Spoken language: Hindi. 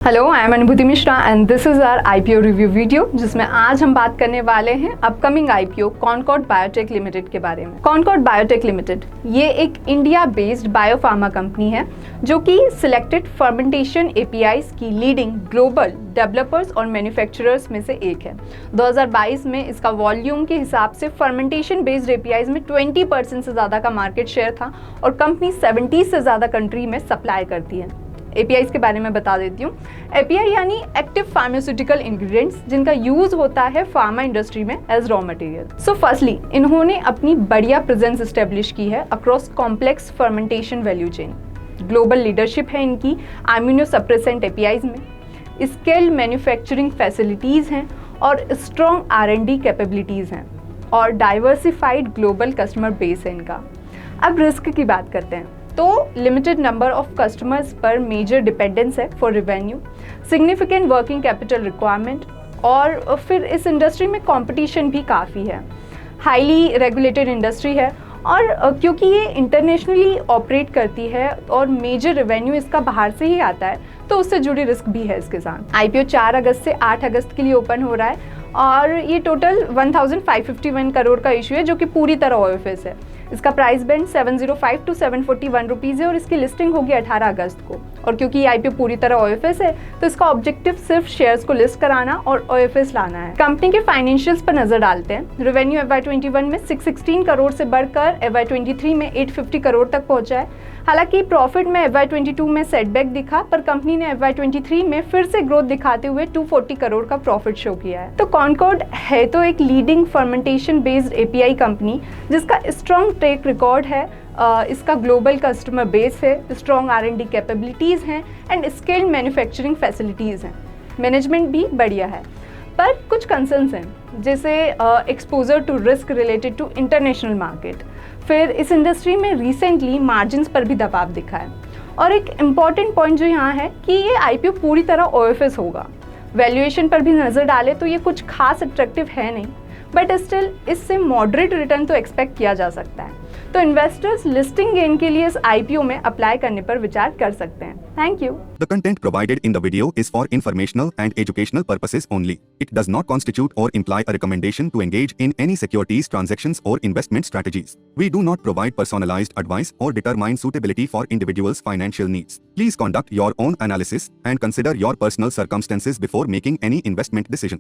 Hello, I am Anubhuti Mishra and this is our IPO review video, जिसमें आज हम बात करने वाले हैं upcoming IPO Concord Biotech Limited के बारे में। कॉनकॉर्ड बायोटेक लिमिटेड ये एक इंडिया बेस्ड बायोफार्मा कंपनी है जो कि सिलेक्टेड फर्मेंटेशन एपीआईज की लीडिंग ग्लोबल डेवलपर्स और मैन्युफैक्चरर्स में से एक है। 2022 में इसका वॉल्यूम के हिसाब से फर्मेंटेशन बेस्ड एपीआईज में 20% से ज़्यादा का मार्केट शेयर था और कंपनी 70 से ज़्यादा कंट्री में सप्लाई करती है। एपीआईज के बारे में बता देती हूँ। एपीआई यानी एक्टिव फार्मास्यूटिकल इंग्रेडिएंट्स, जिनका यूज होता है फार्मा इंडस्ट्री में as raw material. So firstly इन्होंने अपनी बढ़िया प्रेजेंस एस्टेब्लिश की है across complex fermentation value chain. Global leadership है इनकी इम्यूनो सप्रेसेंट एपीआईज में, स्केल्ड मैन्युफैक्चरिंग फैसिलिटीज़ हैं और स्ट्रॉन्ग R&D कैपेबिलिटीज़ हैं और डाइवर्सिफाइड ग्लोबल कस्टमर बेस है इनका। अब रिस्क की बात करते हैं तो लिमिटेड नंबर ऑफ कस्टमर्स पर मेजर डिपेंडेंस है for revenue, significant working capital requirement और फिर इस इंडस्ट्री में कंपटीशन भी काफ़ी है। हाईली रेगुलेटेड इंडस्ट्री है और क्योंकि ये इंटरनेशनली ऑपरेट करती है और मेजर रेवेन्यू इसका बाहर से ही आता है, तो उससे जुड़ी रिस्क भी है इसके साथ। आईपीओ 4 अगस्त से 8 अगस्त के लिए ओपन हो रहा है और ये टोटल 1551 करोड़ का इशू है जो कि पूरी तरह ओएफएस है। इसका प्राइस बैंड 705 टू 741 रुपीज़ है और इसकी लिस्टिंग होगी 18 अगस्त को। और क्योंकि ये आईपीओ पूरी तरह ओएफएस है तो इसका ऑब्जेक्टिव सिर्फ शेयर्स को लिस्ट कराना और ओएफएस लाना है। कंपनी के फाइनेंशियल्स पर नजर डालते हैं। रेवेन्यू FY21 में 616 करोड़ से बढ़कर FY23 में 850 करोड़ तक पहुंचा है। हालांकि प्रॉफिट में FY22 में सेटबैक दिखा, पर कंपनी ने FY23 में फिर से ग्रोथ दिखाते हुए 240 करोड़ का प्रॉफिट शो किया है। तो कॉनकॉर्ड है तो एक leading fermentation based API company जिसका स्ट्रॉन्ग ट्रैक रिकॉर्ड है, इसका ग्लोबल कस्टमर बेस है, स्ट्रॉन्ग R&D कैपेबिलिटीज़ हैं एंड स्केल्ड मैन्युफैक्चरिंग फैसिलिटीज़ हैं। मैनेजमेंट भी बढ़िया है, पर कुछ कंसर्न्स हैं, जैसे exposure to risk related to international market. फिर इस इंडस्ट्री में रिसेंटली मार्जिन्स पर भी दबाव दिखा है और एक इम्पॉर्टेंट पॉइंट जो यहाँ है कि ये आईपीओ पूरी तरह ओएफएस होगा। वैल्यूएशन पर भी नज़र डाले तो ये कुछ खास अट्रैक्टिव है नहीं, बट स्टिल इससे मॉडरेट रिटर्न तो एक्सपेक्ट किया जा सकता है। तो इन्वेस्टर्स लिस्टिंग गेन के लिए इस आईपीओ में अप्लाई करने पर विचार कर सकते हैं। Thank you. The content provided in the video is for informational and educational purposes only. It does not constitute or imply a recommendation to engage in any securities transactions or investment strategies. We do not provide personalized advice or determine suitability for individuals' financial needs. Please conduct your own analysis and consider your personal circumstances before making any investment decisions.